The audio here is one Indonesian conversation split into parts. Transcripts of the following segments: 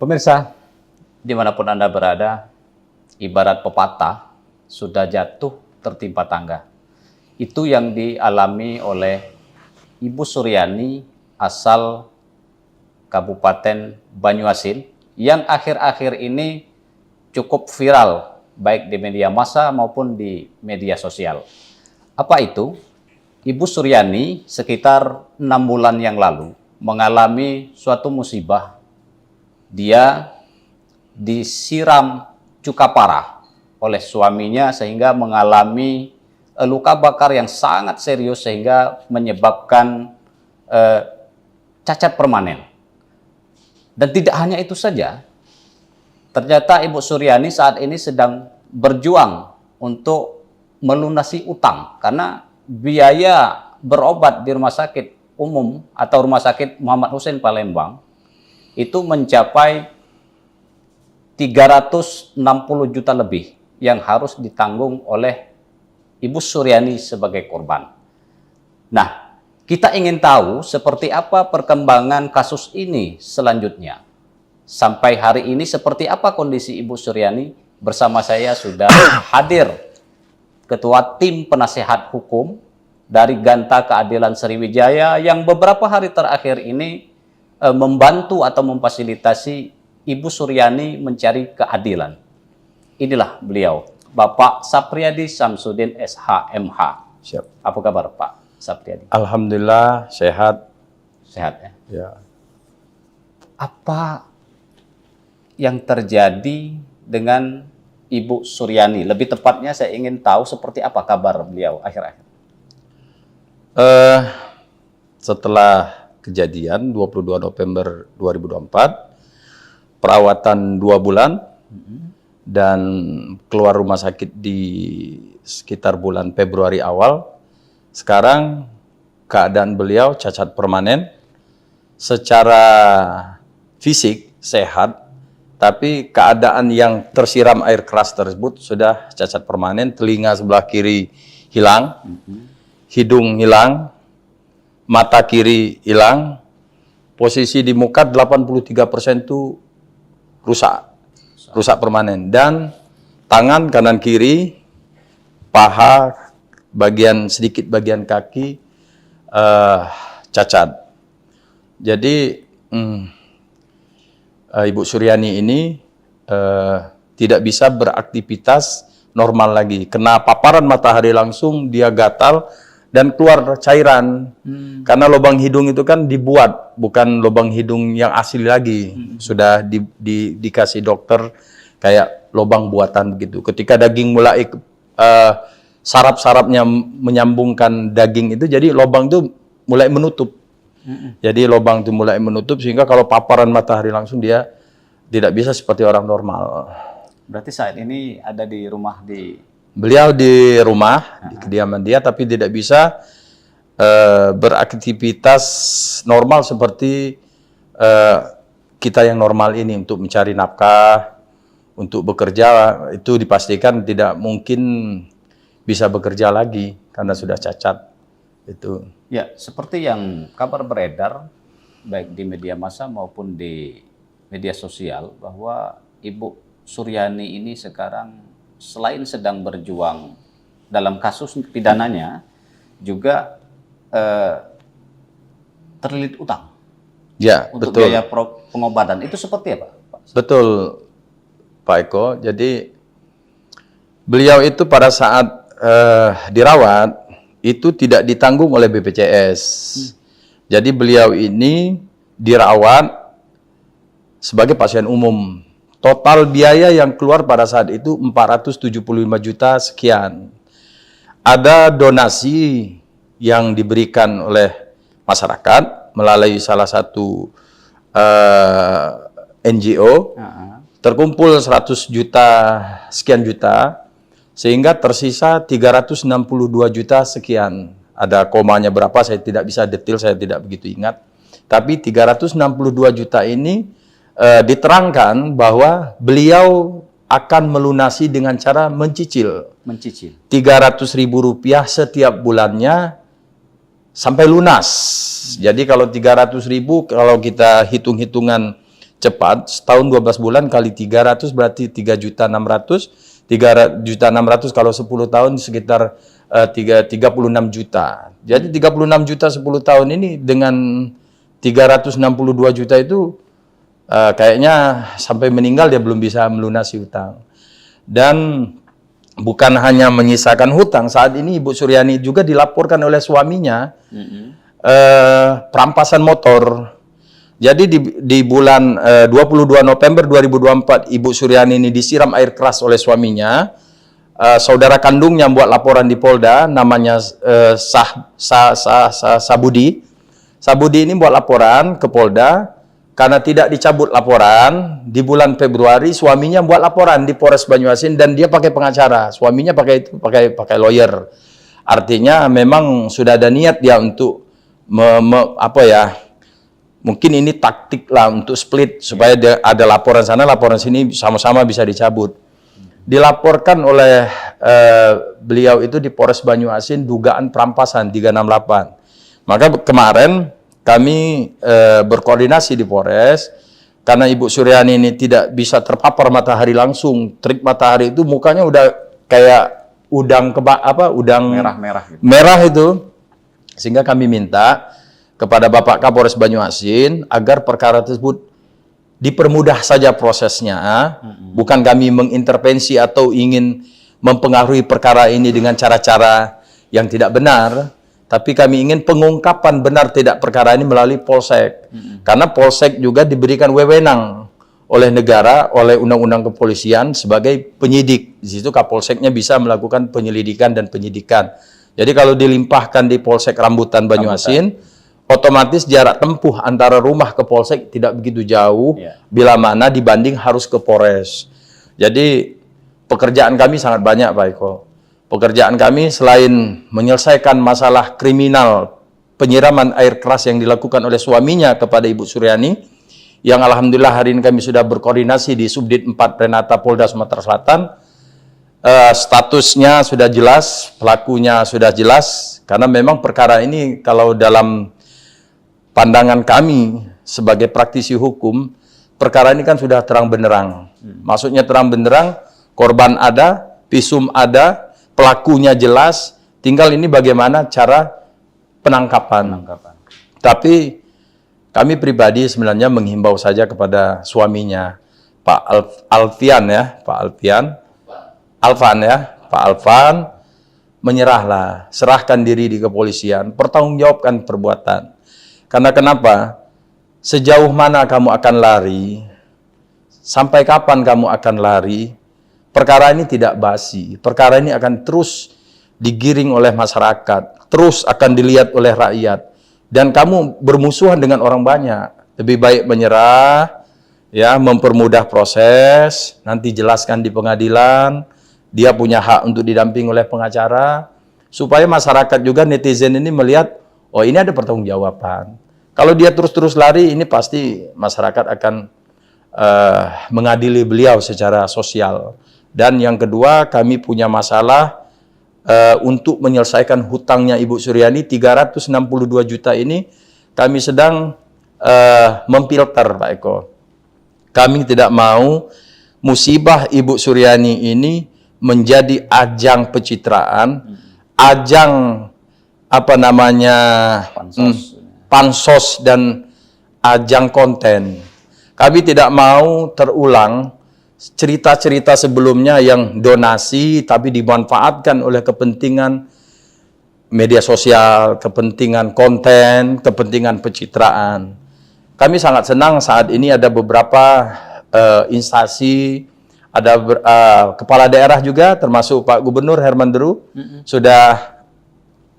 Pemirsa, dimanapun Anda berada, ibarat pepatah, sudah jatuh tertimpa tangga. Itu yang dialami oleh Ibu Suryani asal Kabupaten Banyuasin yang akhir-akhir ini cukup viral baik di media massa maupun di media sosial. Apa itu? Ibu Suryani sekitar 6 bulan yang lalu mengalami suatu musibah. Dia disiram cuka parah oleh suaminya sehingga mengalami luka bakar yang sangat serius sehingga menyebabkan cacat permanen. Dan tidak hanya itu saja, ternyata Ibu Suryani saat ini sedang berjuang untuk melunasi utang karena biaya berobat di rumah sakit umum atau rumah sakit Muhammad Hussein Palembang itu mencapai 360 juta lebih yang harus ditanggung oleh Ibu Suryani sebagai korban. Nah, kita ingin tahu seperti apa perkembangan kasus ini selanjutnya. Sampai hari ini seperti apa kondisi Ibu Suryani? Bersama saya sudah hadir Ketua Tim Penasehat Hukum dari Ganta Keadilan Sriwijaya yang beberapa hari terakhir ini membantu atau memfasilitasi Ibu Suryani mencari keadilan. Inilah beliau, Bapak Sapriyadi Samsudin SH.MH. Siap. Apa kabar Pak Sapriyadi? Alhamdulillah sehat. Sehat ya? Ya. Apa yang terjadi dengan Ibu Suryani? Lebih tepatnya saya ingin tahu seperti apa kabar beliau akhir-akhir. Setelah kejadian 22 November 2024, perawatan 2 bulan, dan keluar rumah sakit di sekitar bulan Februari awal. Sekarang keadaan beliau cacat permanen, secara fisik sehat, tapi keadaan yang tersiram air keras tersebut sudah cacat permanen. Telinga sebelah kiri hilang, hidung hilang, mata kiri hilang, posisi di muka 83% itu rusak permanen, dan tangan kanan kiri, paha, sedikit bagian kaki cacat. Jadi Ibu Suryani ini tidak bisa beraktivitas normal lagi. Kena paparan matahari langsung dia gatal dan keluar cairan. Karena lubang hidung itu kan dibuat, bukan lubang hidung yang asli lagi. Sudah dikasih dokter kayak lubang buatan begitu. Ketika daging mulai saraf-sarafnya menyambungkan daging itu, jadi lubang itu mulai menutup. Jadi lubang itu mulai menutup sehingga kalau paparan matahari langsung dia tidak bisa seperti orang normal. Berarti saat ini ada di rumah Beliau di rumah, di kediaman dia, tapi tidak bisa beraktivitas normal seperti kita yang normal ini untuk mencari nafkah, untuk bekerja. Itu dipastikan tidak mungkin bisa bekerja lagi karena sudah cacat. Itu. Ya, seperti yang kabar beredar baik di media massa maupun di media sosial bahwa Ibu Suryani ini sekarang selain sedang berjuang dalam kasus pidananya, juga terlilit utang. Ya, untuk betul. biaya pengobatan. Itu seperti apa, Pak? Betul, Pak Eko. Jadi beliau itu pada saat dirawat itu tidak ditanggung oleh BPJS. Jadi beliau ini dirawat sebagai pasien umum. Total biaya yang keluar pada saat itu 475 juta sekian. Ada donasi yang diberikan oleh masyarakat melalui salah satu NGO. Terkumpul 100 juta, sekian juta, sehingga tersisa 362 juta sekian. Ada komanya berapa, saya tidak bisa detail, saya tidak begitu ingat. Tapi 362 juta ini diterangkan bahwa beliau akan melunasi dengan cara mencicil. 300.000 rupiah setiap bulannya sampai lunas. Jadi kalau 300.000, kalau kita hitung-hitungan cepat, setahun 12 bulan kali 300 berarti 3.600.000, 3.600.000 kalau 10 tahun sekitar 36 juta. Jadi 36 juta 10 tahun ini dengan 362 juta itu kayaknya sampai meninggal dia belum bisa melunasi hutang. Dan bukan hanya menyisakan hutang, saat ini Ibu Suryani juga dilaporkan oleh suaminya perampasan motor. Jadi di bulan 22 November 2024 Ibu Suryani ini disiram air keras oleh suaminya. Saudara kandungnya buat laporan di Polda, namanya Sabudi. Sabudi ini buat laporan ke Polda karena tidak dicabut laporan. Di bulan Februari suaminya buat laporan di Polres Banyuasin dan dia pakai pengacara. Suaminya pakai lawyer. Artinya memang sudah ada niat dia untuk mungkin ini taktik lah untuk split supaya ada laporan sana, laporan sini sama-sama bisa dicabut. Dilaporkan oleh beliau itu di Polres Banyuasin dugaan perampasan 368. Maka kemarin kami berkoordinasi di Polres karena Ibu Suryani ini tidak bisa terpapar matahari langsung. Terik matahari itu mukanya udah kayak udang merah-merah gitu. Merah itu. Sehingga kami minta kepada Bapak Kapolres Banyuasin agar perkara tersebut dipermudah saja prosesnya, bukan kami mengintervensi atau ingin mempengaruhi perkara ini dengan cara-cara yang tidak benar, tapi kami ingin pengungkapan benar tidak perkara ini melalui Polsek. Karena Polsek juga diberikan wewenang oleh negara, oleh Undang-Undang Kepolisian sebagai penyidik. Di situ Kapolseknya bisa melakukan penyelidikan dan penyidikan. Jadi kalau dilimpahkan di Polsek Rambutan Banyuasin, otomatis jarak tempuh antara rumah ke Polsek tidak begitu jauh, bila mana dibanding harus ke Polres. Jadi pekerjaan kami sangat banyak Pak Eko. Pekerjaan kami selain menyelesaikan masalah kriminal penyiraman air keras yang dilakukan oleh suaminya kepada Ibu Suryani, yang alhamdulillah hari ini kami sudah berkoordinasi di Subdit 4 Renata Polda Sumatera Selatan. Statusnya sudah jelas, pelakunya sudah jelas, karena memang perkara ini kalau dalam pandangan kami sebagai praktisi hukum, perkara ini kan sudah terang benderang. Maksudnya terang benderang, korban ada, visum ada, pelakunya jelas, tinggal ini bagaimana cara penangkapan. Tapi kami pribadi sebenarnya menghimbau saja kepada suaminya, Pak Alvan, menyerahlah, serahkan diri di kepolisian, pertanggungjawabkan perbuatan. Karena kenapa? Sejauh mana kamu akan lari, sampai kapan kamu akan lari, perkara ini tidak basi. Perkara ini akan terus digiring oleh masyarakat, terus akan dilihat oleh rakyat. Dan kamu bermusuhan dengan orang banyak. Lebih baik menyerah, ya, mempermudah proses, nanti jelaskan di pengadilan. Dia punya hak untuk didamping oleh pengacara, supaya masyarakat juga, netizen ini melihat, oh ini ada pertanggungjawaban. Kalau dia terus-terus lari, ini pasti masyarakat akan mengadili beliau secara sosial. Dan yang kedua, kami punya masalah untuk menyelesaikan hutangnya Ibu Suryani, 362 juta ini, kami sedang memfilter Pak Eko. Kami tidak mau musibah Ibu Suryani ini menjadi ajang pencitraan, ajang pansos dan ajang konten. Kami tidak mau terulang cerita-cerita sebelumnya yang donasi tapi dimanfaatkan oleh kepentingan media sosial, kepentingan konten, kepentingan pencitraan. Kami sangat senang saat ini ada beberapa instansi, ada kepala daerah juga, termasuk Pak Gubernur Herman Deru, sudah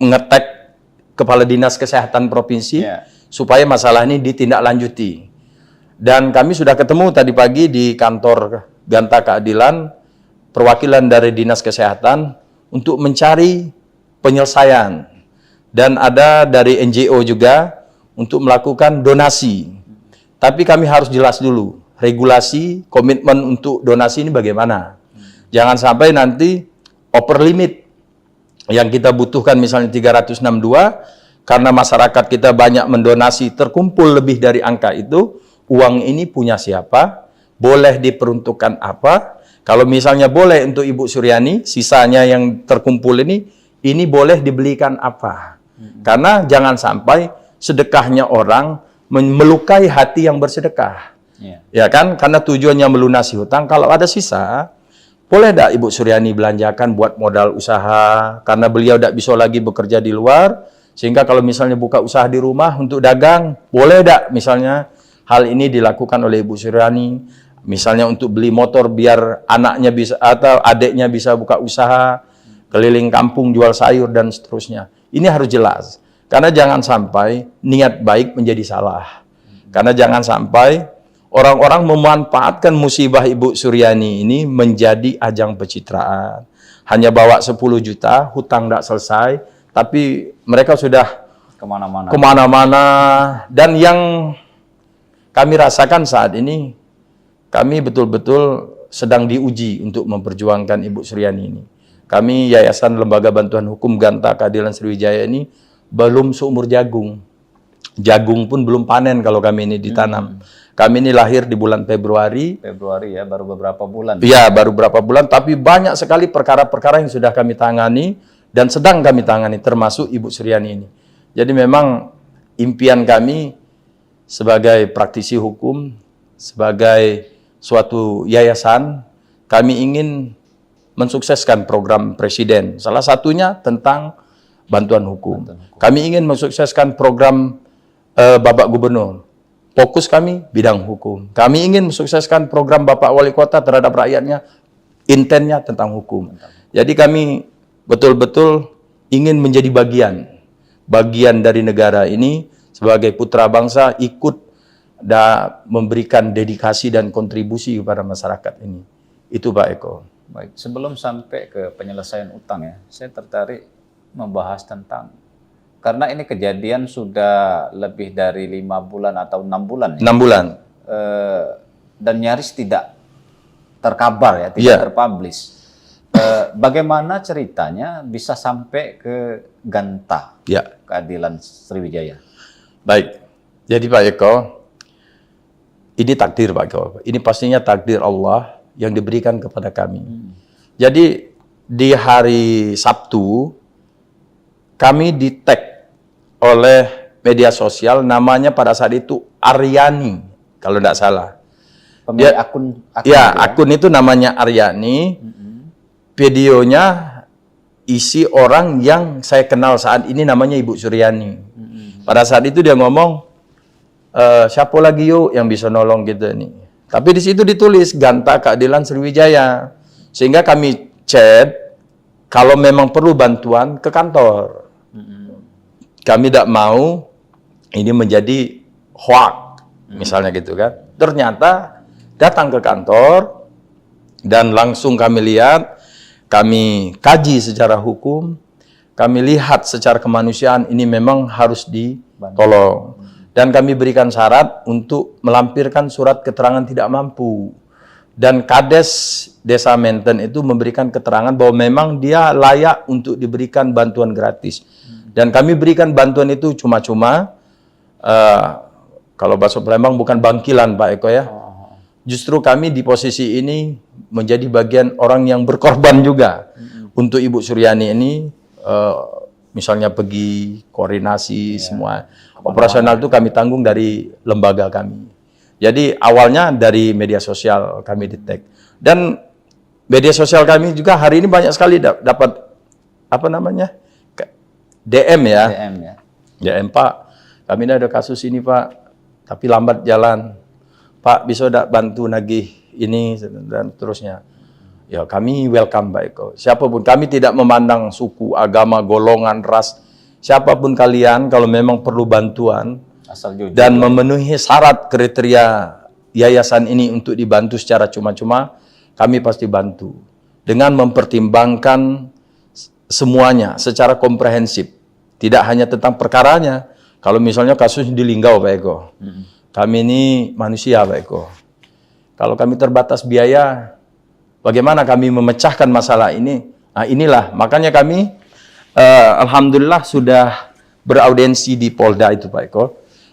mengetek Kepala Dinas Kesehatan Provinsi, supaya masalah ini ditindaklanjuti. Dan kami sudah ketemu tadi pagi di kantor Ganta Keadilan, perwakilan dari Dinas Kesehatan, untuk mencari penyelesaian. Dan ada dari NGO juga, untuk melakukan donasi. Tapi kami harus jelas dulu, regulasi, komitmen untuk donasi ini bagaimana. Jangan sampai nanti upper limit yang kita butuhkan misalnya 362, karena masyarakat kita banyak mendonasi, terkumpul lebih dari angka itu, uang ini punya siapa, boleh diperuntukkan apa. Kalau misalnya boleh untuk Ibu Suryani, sisanya yang terkumpul ini boleh dibelikan apa. Karena jangan sampai sedekahnya orang melukai hati yang bersedekah. Ya kan? Karena tujuannya melunasi hutang. Kalau ada sisa, boleh tidak Ibu Suryani belanjakan buat modal usaha, karena beliau tidak bisa lagi bekerja di luar, sehingga kalau misalnya buka usaha di rumah untuk dagang, boleh tidak misalnya hal ini dilakukan oleh Ibu Suryani, misalnya untuk beli motor biar anaknya bisa atau adiknya bisa buka usaha, keliling kampung jual sayur dan seterusnya. Ini harus jelas, karena jangan sampai niat baik menjadi salah. Karena jangan sampai orang-orang memanfaatkan musibah Ibu Suryani ini menjadi ajang pencitraan. Hanya bawa 10 juta, hutang tidak selesai, tapi mereka sudah kemana-mana. Dan yang kami rasakan saat ini, kami betul-betul sedang diuji untuk memperjuangkan Ibu Suryani ini. Kami Yayasan Lembaga Bantuan Hukum Ganta Keadilan Sriwijaya ini belum seumur jagung. Jagung pun belum panen kalau kami ini ditanam. Kami ini lahir di bulan Februari. Februari ya, baru beberapa bulan. Iya, baru beberapa bulan, tapi banyak sekali perkara-perkara yang sudah kami tangani dan sedang kami tangani, termasuk Ibu Suryani ini. Jadi memang impian kami sebagai praktisi hukum, sebagai suatu yayasan, kami ingin mensukseskan program Presiden. Salah satunya tentang bantuan hukum. Kami ingin mensukseskan program Bapak Gubernur. Fokus kami bidang hukum. Kami ingin mensukseskan program Bapak Wali Kota terhadap rakyatnya, intennya tentang hukum. Jadi kami betul-betul ingin menjadi bagian dari negara ini sebagai putra bangsa, ikut memberikan dedikasi dan kontribusi kepada masyarakat ini. Itu Pak Eko. Baik, sebelum sampai ke penyelesaian utang ya, saya tertarik membahas tentang, karena ini kejadian sudah lebih dari 5 bulan atau 6 bulan. 6 bulan. Dan nyaris tidak terkabar ya, tidak terpublish. Bagaimana ceritanya bisa sampai ke Ganta Keadilan Sriwijaya? Baik, jadi Pak Eko, ini takdir Pak Eko. Ini pastinya takdir Allah yang diberikan kepada kami. Jadi di hari Sabtu, kami di-tag oleh media sosial, namanya pada saat itu Aryani, kalau tidak salah. Pemilik akun akun itu namanya Aryani. Videonya isi orang yang saya kenal saat ini, namanya Ibu Suryani. Pada saat itu dia ngomong, siapa lagi yuk yang bisa nolong kita nih. Tapi di situ ditulis Ganta Keadilan Sriwijaya. Sehingga kami chat, kalau memang perlu bantuan ke kantor. Kami tidak mau ini menjadi hoax, misalnya gitu kan. Ternyata datang ke kantor dan langsung kami lihat, kami kaji secara hukum, kami lihat secara kemanusiaan ini memang harus ditolong. Dan kami berikan syarat untuk melampirkan surat keterangan tidak mampu. Dan Kades Desa Menten itu memberikan keterangan bahwa memang dia layak untuk diberikan bantuan gratis. Dan kami berikan bantuan itu cuma-cuma, kalau bahasa Palembang bukan bangkilan Pak Eko ya. Justru kami di posisi ini menjadi bagian orang yang berkorban juga untuk Ibu Suryani ini, misalnya pergi koordinasi semua. Operasional itu kami tanggung dari lembaga kami. Jadi awalnya dari media sosial kami di-tag. Dan media sosial kami juga hari ini banyak sekali dapat apa namanya? DM ya. DM Pak, kami ada kasus ini Pak, tapi lambat jalan. Pak bisa tidak bantu nagih ini dan terusnya. Ya kami welcome Pak Eko. Siapapun, kami tidak memandang suku, agama, golongan, ras. Siapapun kalian, kalau memang perlu bantuan asal jujur dan memenuhi syarat kriteria yayasan ini untuk dibantu secara cuma-cuma, kami pasti bantu. Dengan mempertimbangkan semuanya secara komprehensif. Tidak hanya tentang perkaranya. Kalau misalnya kasus di Linggau Pak Eko. Kami ini manusia Pak Eko. Kalau kami terbatas biaya, bagaimana kami memecahkan masalah ini? Nah inilah, makanya kami Alhamdulillah sudah beraudiensi di Polda itu Pak Eko.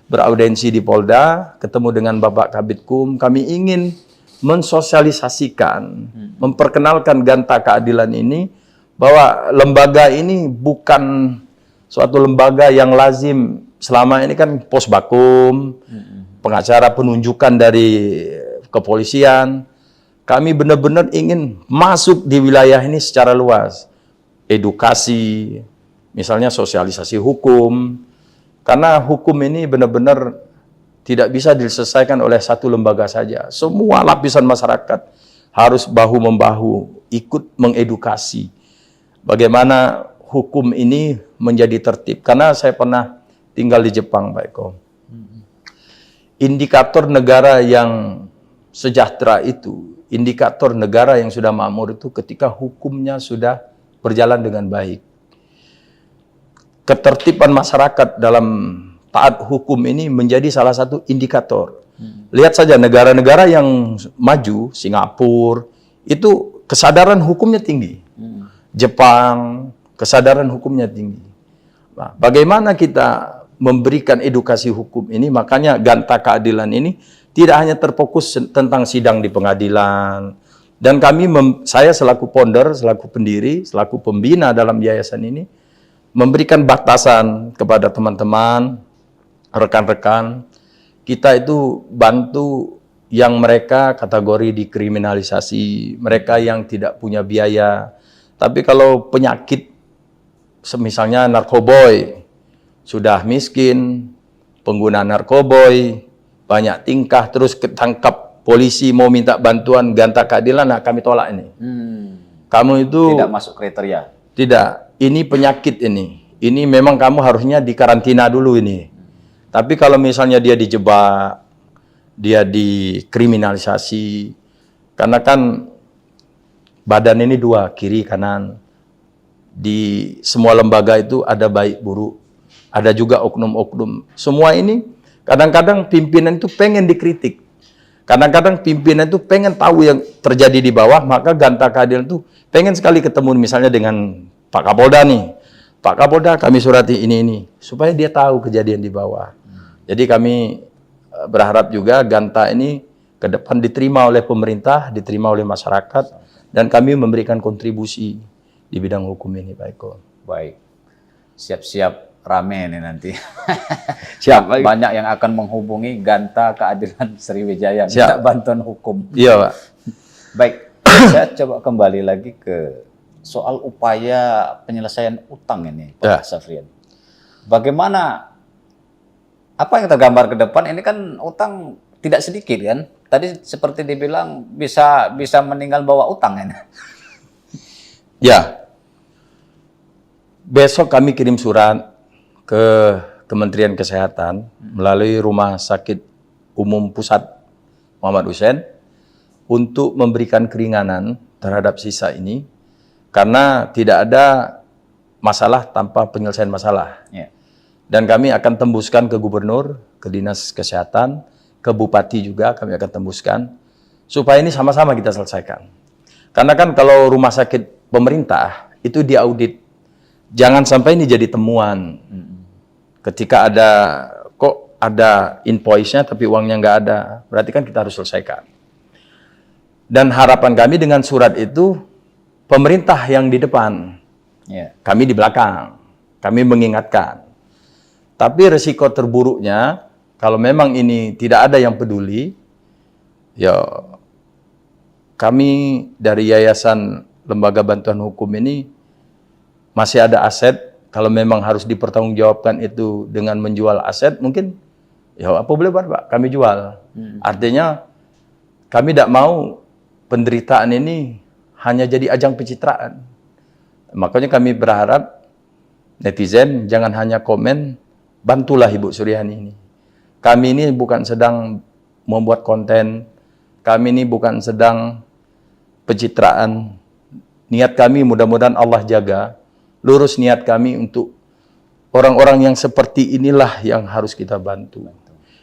beraudensi di Polda, ketemu dengan Bapak Kabidkum, kami ingin mensosialisasikan, memperkenalkan Ganta Keadilan ini, bahwa lembaga ini bukan suatu lembaga yang lazim. Selama ini kan posbakum, pengacara penunjukan dari kepolisian. Kami benar-benar ingin masuk di wilayah ini secara luas. Edukasi, misalnya sosialisasi hukum. Karena hukum ini benar-benar tidak bisa diselesaikan oleh satu lembaga saja. Semua lapisan masyarakat harus bahu-membahu, ikut mengedukasi. Bagaimana hukum ini menjadi tertib. Karena saya pernah tinggal di Jepang, Pak Eko. Indikator negara yang sejahtera itu, indikator negara yang sudah makmur itu ketika hukumnya sudah berjalan dengan baik. Ketertiban masyarakat dalam taat hukum ini menjadi salah satu indikator. Lihat saja negara-negara yang maju, Singapura, itu kesadaran hukumnya tinggi. Jepang, kesadaran hukumnya tinggi. Nah, bagaimana kita memberikan edukasi hukum ini? Makanya Ganta Keadilan ini tidak hanya terfokus tentang sidang di pengadilan. Dan saya selaku founder, selaku pendiri, selaku pembina dalam yayasan ini, memberikan batasan kepada teman-teman, rekan-rekan, kita itu bantu yang mereka kategori dikriminalisasi, mereka yang tidak punya biaya. Tapi kalau penyakit, misalnya narkoboy, sudah miskin, pengguna narkoboy, banyak tingkah, terus ketangkap polisi mau minta bantuan Ganta Keadilan, nah kami tolak ini. Kamu itu tidak masuk kriteria. Tidak, ini penyakit ini. Ini memang kamu harusnya dikarantina dulu ini. Tapi kalau misalnya dia dijebak, dia dikriminalisasi, karena kan badan ini dua, kiri kanan. Di semua lembaga itu ada baik buruk, ada juga oknum-oknum. Semua ini kadang-kadang pimpinan itu pengen dikritik. Kadang-kadang pimpinan itu pengen tahu yang terjadi di bawah, maka Ganta Keadilan itu pengen sekali ketemu misalnya dengan Pak Kapolda nih. Pak Kapolda, kami surati ini, supaya dia tahu kejadian di bawah. Jadi kami berharap juga Ganta ini ke depan diterima oleh pemerintah, diterima oleh masyarakat, dan kami memberikan kontribusi di bidang hukum ini, Pak Eko. Baik, siap-siap rame nih nanti. Siap. Banyak yang akan menghubungi Ganta Keadilan Sriwijaya, minta Siap. bantuan hukum. Iya, Pak. Baik, saya coba kembali lagi ke soal upaya penyelesaian utang ini, Pak Safrian. Bagaimana, apa yang tergambar ke depan? Ini kan utang tidak sedikit kan? Tadi seperti dibilang bisa meninggal bawa utang ini. Ya, besok kami kirim surat ke Kementerian Kesehatan melalui Rumah Sakit Umum Pusat Muhammad Hussein untuk memberikan keringanan terhadap sisa ini, karena tidak ada masalah tanpa penyelesaian masalah. Ya. Dan kami akan tembuskan ke gubernur, ke dinas kesehatan, ke bupati juga kami akan tembuskan, supaya ini sama-sama kita selesaikan. Karena kan kalau rumah sakit pemerintah itu diaudit, jangan sampai ini jadi temuan. Ketika kok ada invoice-nya tapi uangnya nggak ada, berarti kan kita harus selesaikan. Dan harapan kami dengan surat itu, pemerintah yang di depan, kami di belakang, kami mengingatkan. Tapi resiko terburuknya, kalau memang ini tidak ada yang peduli, ya kami dari Yayasan Lembaga Bantuan Hukum ini masih ada aset. Kalau memang harus dipertanggungjawabkan itu dengan menjual aset, mungkin ya apa boleh buat, Pak, kami jual. Artinya kami tidak mau penderitaan ini hanya jadi ajang pencitraan. Makanya kami berharap netizen jangan hanya komen, bantulah Ibu Suryani ini. Kami ini bukan sedang membuat konten, kami ini bukan sedang pencitraan. Niat kami mudah-mudahan Allah jaga, lurus niat kami untuk orang-orang yang seperti inilah yang harus kita bantu.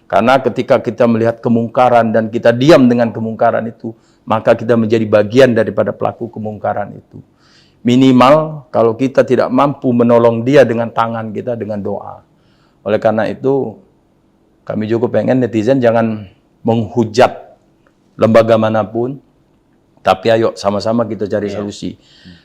Karena ketika kita melihat kemungkaran dan kita diam dengan kemungkaran itu, maka kita menjadi bagian daripada pelaku kemungkaran itu. Minimal kalau kita tidak mampu menolong dia dengan tangan kita, dengan doa. Oleh karena itu, Kami juga pengen netizen jangan menghujat lembaga manapun, tapi ayo sama-sama kita cari solusi.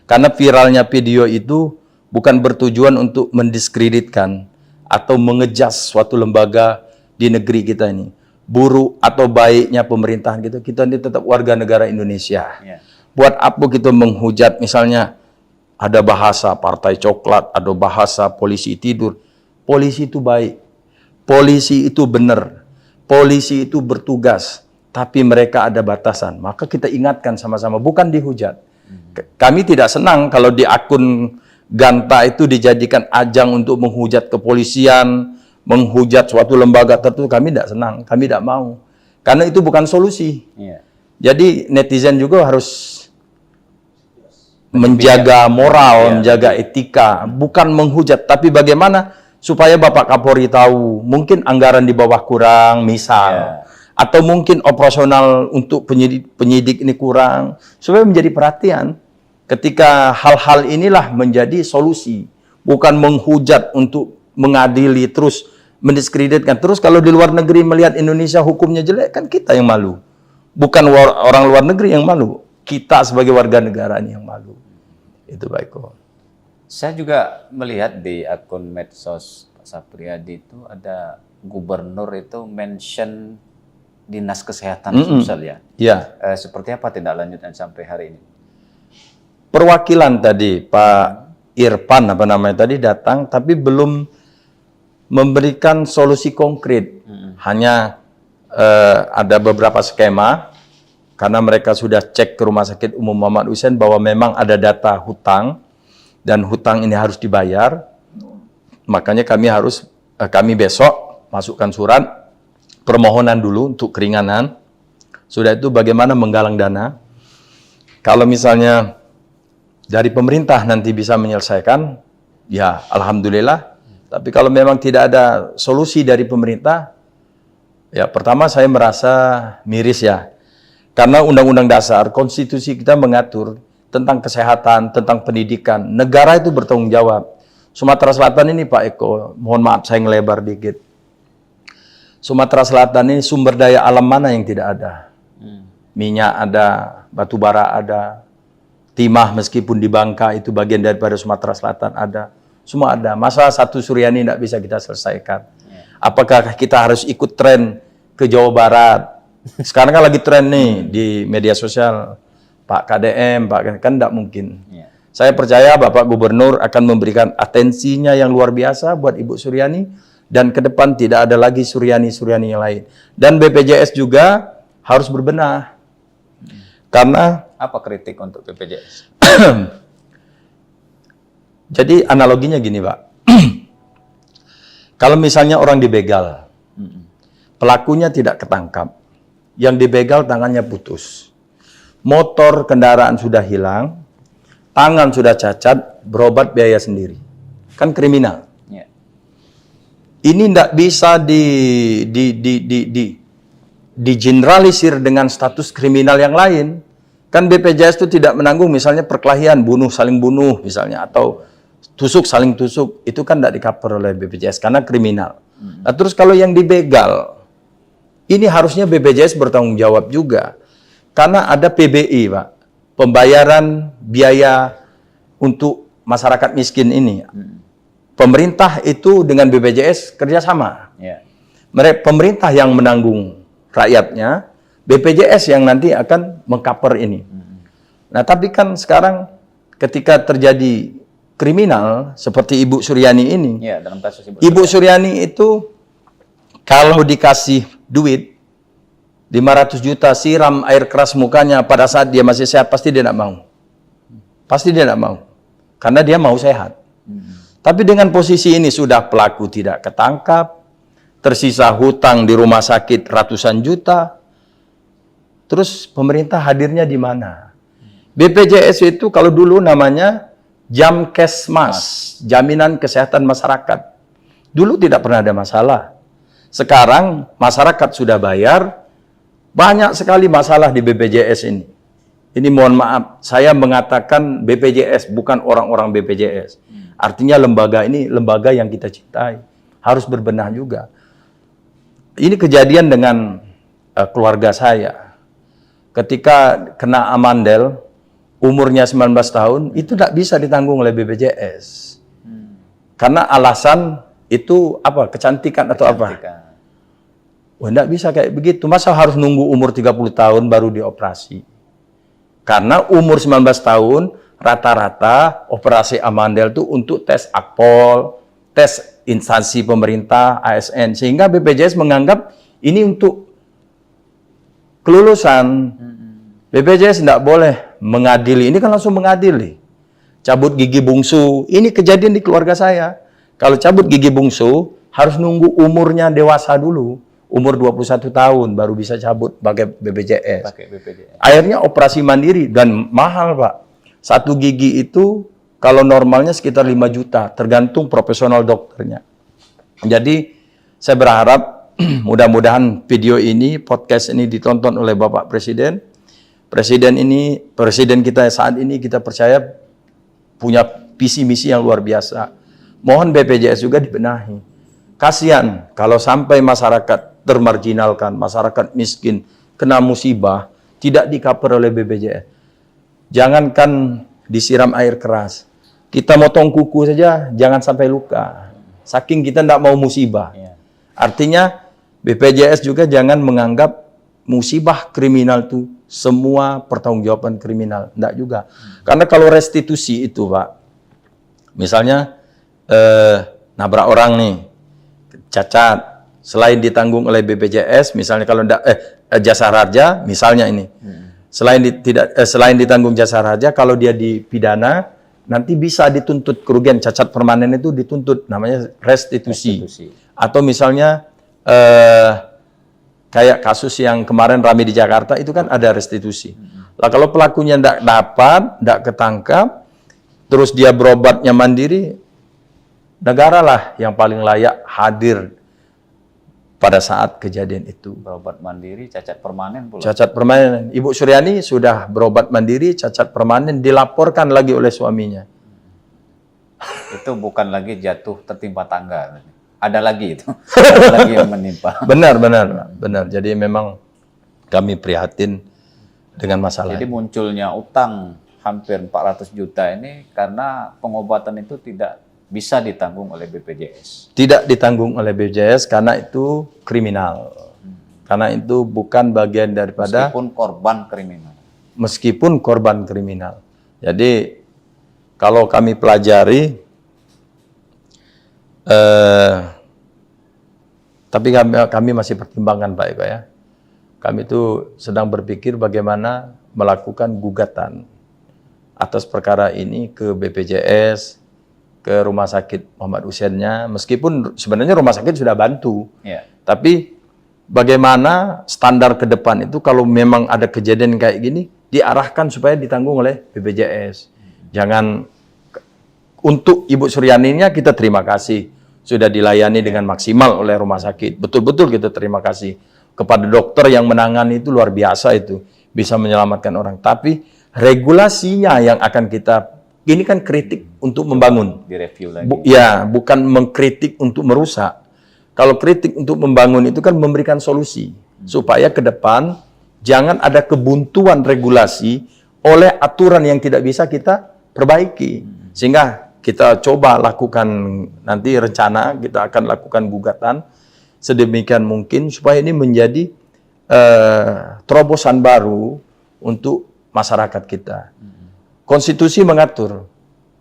Karena viralnya video itu bukan bertujuan untuk mendiskreditkan atau mengejas suatu lembaga di negeri kita ini. Buruk atau baiknya pemerintahan kita ini tetap warga negara Indonesia. Buat apa kita menghujat, misalnya ada bahasa partai coklat, ada bahasa polisi tidur. Polisi itu baik, polisi itu benar, polisi itu bertugas, tapi mereka ada batasan. Maka kita ingatkan sama-sama, bukan dihujat. Kami tidak senang kalau di akun Ganta itu dijadikan ajang untuk menghujat kepolisian, menghujat suatu lembaga tertentu. Kami tidak senang, kami tidak mau. Karena itu bukan solusi. Jadi netizen juga harus menjaga moral, menjaga etika, bukan menghujat, tapi bagaimana supaya Bapak Kapolri tahu, mungkin anggaran di bawah kurang, misal, atau mungkin operasional untuk penyidik ini kurang, supaya menjadi perhatian. Ketika hal-hal inilah menjadi solusi, bukan menghujat untuk mengadili, terus mendiskreditkan. Terus kalau di luar negeri melihat Indonesia hukumnya jelek, kan kita yang malu. Bukan orang luar negeri yang malu. Kita sebagai warga negara ini yang malu. Itu Pak Eko. Saya juga melihat di akun medsos Pak Sapriyadi itu ada gubernur itu mention dinas kesehatan Sumsel ya. Iya. Seperti apa tindak lanjutnya sampai hari ini? Perwakilan tadi Pak Irfan apa namanya tadi datang, tapi belum memberikan solusi konkret. Hanya ada beberapa skema. Karena mereka sudah cek ke Rumah Sakit Umum Muhammad Hussein bahwa memang ada data hutang dan hutang ini harus dibayar. Makanya kami besok masukkan surat permohonan dulu untuk keringanan. Sudah itu bagaimana menggalang dana. Kalau misalnya dari pemerintah nanti bisa menyelesaikan, ya alhamdulillah. Tapi kalau memang tidak ada solusi dari pemerintah, ya pertama saya merasa miris ya. Karena Undang-Undang Dasar, konstitusi kita mengatur tentang kesehatan, tentang pendidikan. Negara itu bertanggung jawab. Sumatera Selatan ini Pak Eko, mohon maaf saya ngelebar dikit. Sumatera Selatan ini sumber daya alam mana yang tidak ada? Minyak ada, batu bara ada, timah meskipun di Bangka itu bagian daripada Sumatera Selatan ada. Semua ada. Masa satu Suryani tidak bisa kita selesaikan? Apakah kita harus ikut tren ke Jawa Barat? Sekarang kan lagi tren nih di media sosial, Pak KDM, Pak kan tidak mungkin. Saya percaya Bapak Gubernur akan memberikan atensinya yang luar biasa buat Ibu Suryani, dan ke depan tidak ada lagi Suryani-Suryani yang lain. Dan BPJS juga harus berbenah. Karena apa kritik untuk BPJS? Jadi analoginya gini Pak, kalau misalnya orang dibegal, pelakunya tidak ketangkap, yang dibegal tangannya putus, motor kendaraan sudah hilang, tangan sudah cacat, berobat biaya sendiri, kan kriminal. Ini tidak bisa digeneralisir dengan status kriminal yang lain. Kan BPJS itu tidak menanggung misalnya perkelahian, saling bunuh misalnya, atau tusuk saling tusuk, itu kan tidak di-cover oleh BPJS karena kriminal. Nah, terus kalau yang dibegal, ini harusnya BPJS bertanggung jawab juga. Karena ada PBI, Pak. Pembayaran biaya untuk masyarakat miskin ini. Pemerintah itu dengan BPJS kerjasama. Pemerintah yang menanggung rakyatnya, BPJS yang nanti akan meng-cover ini. Nah, tapi kan sekarang ketika terjadi kriminal seperti Ibu Suryani ini, dalam kasus Ibu Suryani itu kalau dikasih duit 500 juta, siram air keras mukanya pada saat dia masih sehat, pasti dia tidak mau. Pasti dia tidak mau. Karena dia mau sehat. Tapi dengan posisi ini sudah pelaku tidak ketangkap, tersisa hutang di rumah sakit ratusan juta, terus pemerintah hadirnya di mana? BPJS itu kalau dulu namanya Jamkesmas, Jaminan Kesehatan Masyarakat. Dulu tidak pernah ada masalah. Sekarang masyarakat sudah bayar, banyak sekali masalah di BPJS ini. Ini mohon maaf, saya mengatakan BPJS, bukan orang-orang BPJS. Artinya lembaga ini lembaga yang kita cintai, harus berbenah juga. Ini kejadian dengan keluarga saya. Ketika kena amandel, umurnya 19 tahun, itu tidak bisa ditanggung oleh BPJS. Karena alasan itu apa? Kecantikan atau apa? Wah, tidak bisa kayak begitu. Masa harus nunggu umur 30 tahun baru dioperasi? Karena umur 19 tahun, rata-rata operasi amandel itu untuk tes akpol, tes instansi pemerintah, ASN. Sehingga BPJS menganggap ini untuk kelulusan. BPJS tidak boleh mengadili. Ini kan langsung mengadili. Cabut gigi bungsu. Ini kejadian di keluarga saya. Kalau cabut gigi bungsu, harus nunggu umurnya dewasa dulu. Umur 21 tahun baru bisa cabut pakai BPJS. Akhirnya operasi mandiri dan mahal, Pak. Satu gigi itu kalau normalnya sekitar 5 juta, tergantung profesional dokternya. Jadi saya berharap mudah-mudahan video ini, podcast ini ditonton oleh Bapak Presiden. Presiden kita saat ini kita percaya punya visi misi yang luar biasa. Mohon BPJS juga dibenahi. Kasihan kalau sampai masyarakat termarginalkan, masyarakat miskin, kena musibah, tidak di-cover oleh BPJS. Jangankan disiram air keras, kita motong kuku saja, jangan sampai luka. Saking kita tidak mau musibah. Artinya, BPJS juga jangan menganggap musibah kriminal itu semua pertanggungjawaban kriminal. Tidak juga. Karena kalau restitusi itu, Pak, misalnya nabrak orang nih, cacat, selain ditanggung oleh BPJS, misalnya kalau jasa raja, misalnya ini, selain ditanggung jasa raja, kalau dia dipidana, nanti bisa dituntut kerugian cacat permanen itu dituntut, namanya restitusi. Atau misalnya kayak kasus yang kemarin ramai di Jakarta itu kan ada restitusi. Lah kalau pelakunya tidak dapat, tidak ketangkap, terus dia berobatnya mandiri, negara lah yang paling layak hadir pada saat kejadian itu. Berobat mandiri, cacat permanen pula. Cacat permanen. Ibu Suryani sudah berobat mandiri, cacat permanen, dilaporkan lagi oleh suaminya. Itu bukan lagi jatuh tertimpa tangga. Ada lagi itu. Ada lagi yang menimpa. Benar. Jadi memang kami prihatin dengan masalah. Jadi munculnya utang hampir 400 juta ini karena pengobatan itu tidak bisa ditanggung oleh BPJS. Tidak ditanggung oleh BPJS karena itu kriminal. Karena itu bukan bagian daripada... Meskipun korban kriminal. Jadi kalau kami pelajari, tapi kami masih pertimbangkan Pak Eko ya. Kami itu sedang berpikir bagaimana melakukan gugatan atas perkara ini ke BPJS, ke Rumah Sakit Muhammad Husainnya, meskipun sebenarnya rumah sakit sudah bantu, tapi bagaimana standar ke depan itu kalau memang ada kejadian kayak gini, diarahkan supaya ditanggung oleh BPJS. Jangan, untuk Ibu Suryaninya kita terima kasih, sudah dilayani dengan maksimal oleh rumah sakit, betul-betul kita terima kasih. Kepada dokter yang menangani itu luar biasa itu, bisa menyelamatkan orang, tapi regulasinya yang akan kita... Ini kan kritik untuk membangun. Direview lagi. Bukan mengkritik untuk merusak. Kalau kritik untuk membangun itu kan memberikan solusi. Supaya ke depan jangan ada kebuntuan regulasi oleh aturan yang tidak bisa kita perbaiki. Sehingga kita coba lakukan nanti rencana, kita akan lakukan gugatan sedemikian mungkin supaya ini menjadi terobosan baru untuk masyarakat kita. Konstitusi mengatur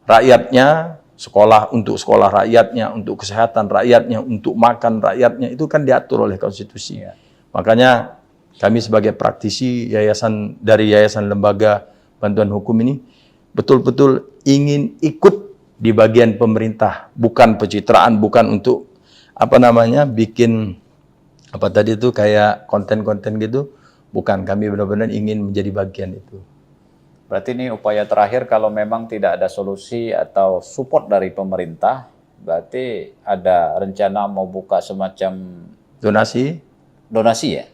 rakyatnya, sekolah untuk sekolah rakyatnya, untuk kesehatan rakyatnya, untuk makan rakyatnya, itu kan diatur oleh konstitusi. Makanya kami sebagai praktisi dari Yayasan Lembaga Bantuan Hukum ini betul-betul ingin ikut di bagian pemerintah, bukan pencitraan, bukan untuk bikin tadi itu kayak konten-konten gitu, bukan. Kami benar-benar ingin menjadi bagian itu. Berarti ini upaya terakhir kalau memang tidak ada solusi atau support dari pemerintah, berarti ada rencana mau buka semacam donasi ya?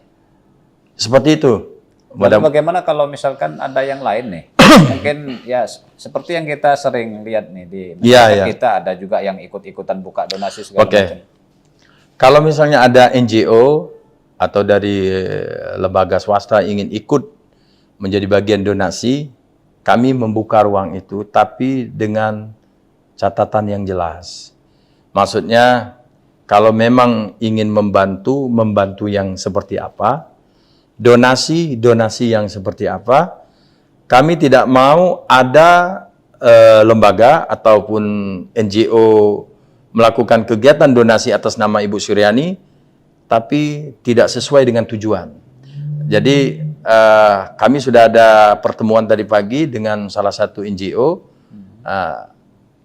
Seperti itu. Bagaimana kalau misalkan ada yang lain nih? Mungkin ya seperti yang kita sering lihat nih di masyarakat kita, ada juga yang ikut-ikutan buka donasi segala macam. Kalau misalnya ada NGO atau dari lembaga swasta ingin ikut menjadi bagian donasi, kami membuka ruang itu, tapi dengan catatan yang jelas. Maksudnya, kalau memang ingin membantu yang seperti apa, donasi yang seperti apa, kami tidak mau ada lembaga ataupun NGO melakukan kegiatan donasi atas nama Ibu Suryani, tapi tidak sesuai dengan tujuan. Jadi kami sudah ada pertemuan tadi pagi dengan salah satu NGO.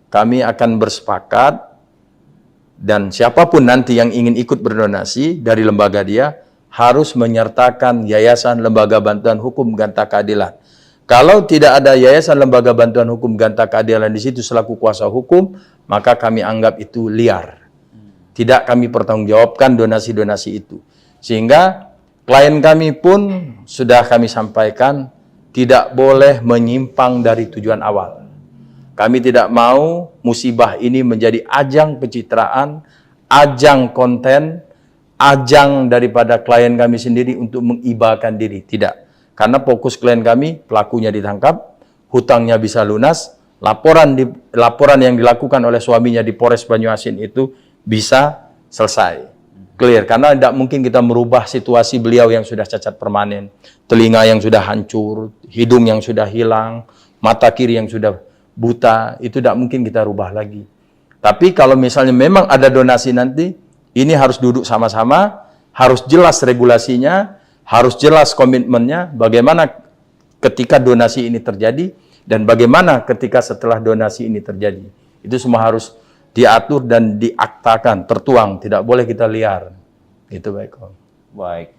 Kami akan bersepakat dan siapapun nanti yang ingin ikut berdonasi dari lembaga dia harus menyertakan Yayasan Lembaga Bantuan Hukum Ganta Keadilan. Kalau tidak ada Yayasan Lembaga Bantuan Hukum Ganta Keadilan di situ selaku kuasa hukum, maka kami anggap itu liar. Tidak kami pertanggungjawabkan donasi-donasi itu. Sehingga klien kami pun sudah kami sampaikan tidak boleh menyimpang dari tujuan awal. Kami tidak mau musibah ini menjadi ajang pencitraan, ajang konten, ajang daripada klien kami sendiri untuk mengibakan diri. Tidak. Karena fokus klien kami, pelakunya ditangkap, hutangnya bisa lunas, laporan yang dilakukan oleh suaminya di Polres Banyuasin itu bisa selesai. Clear, karena tidak mungkin kita merubah situasi beliau yang sudah cacat permanen, telinga yang sudah hancur, hidung yang sudah hilang, mata kiri yang sudah buta, itu tidak mungkin kita rubah lagi. Tapi kalau misalnya memang ada donasi nanti, ini harus duduk sama-sama, harus jelas regulasinya, harus jelas komitmennya, bagaimana ketika donasi ini terjadi, dan bagaimana ketika setelah donasi ini terjadi. Itu semua harus diatur dan diaktakan, tertuang, tidak boleh kita liar. Itu baik, Om. Baik.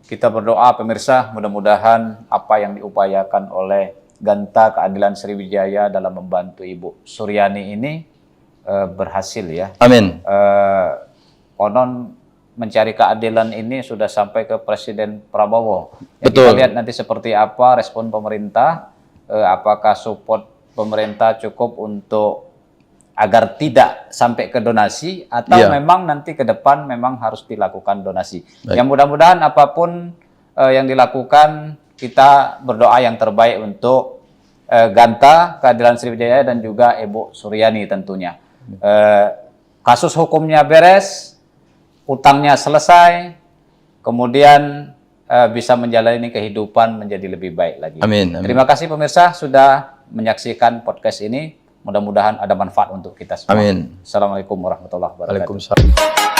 Kita berdoa pemirsa, mudah-mudahan apa yang diupayakan oleh Ganta Keadilan Sriwijaya dalam membantu Ibu Suryani ini berhasil ya. Amin. Konon mencari keadilan ini sudah sampai ke Presiden Prabowo. Ya, Betul. kita lihat nanti seperti apa respon pemerintah, apakah support pemerintah cukup untuk agar tidak sampai ke donasi, atau memang nanti ke depan memang harus dilakukan donasi. Baik. Yang mudah-mudahan apapun yang dilakukan, kita berdoa yang terbaik untuk Ganta Keadilan Sriwijaya dan juga Ibu Suryani tentunya. Kasus hukumnya beres, utangnya selesai, kemudian bisa menjalani kehidupan menjadi lebih baik lagi. Amin, amin. Terima kasih pemirsa sudah menyaksikan podcast ini. Mudah-mudahan ada manfaat untuk kita semua. Amin. Assalamualaikum warahmatullahi wabarakatuh. Waalaikumsalam.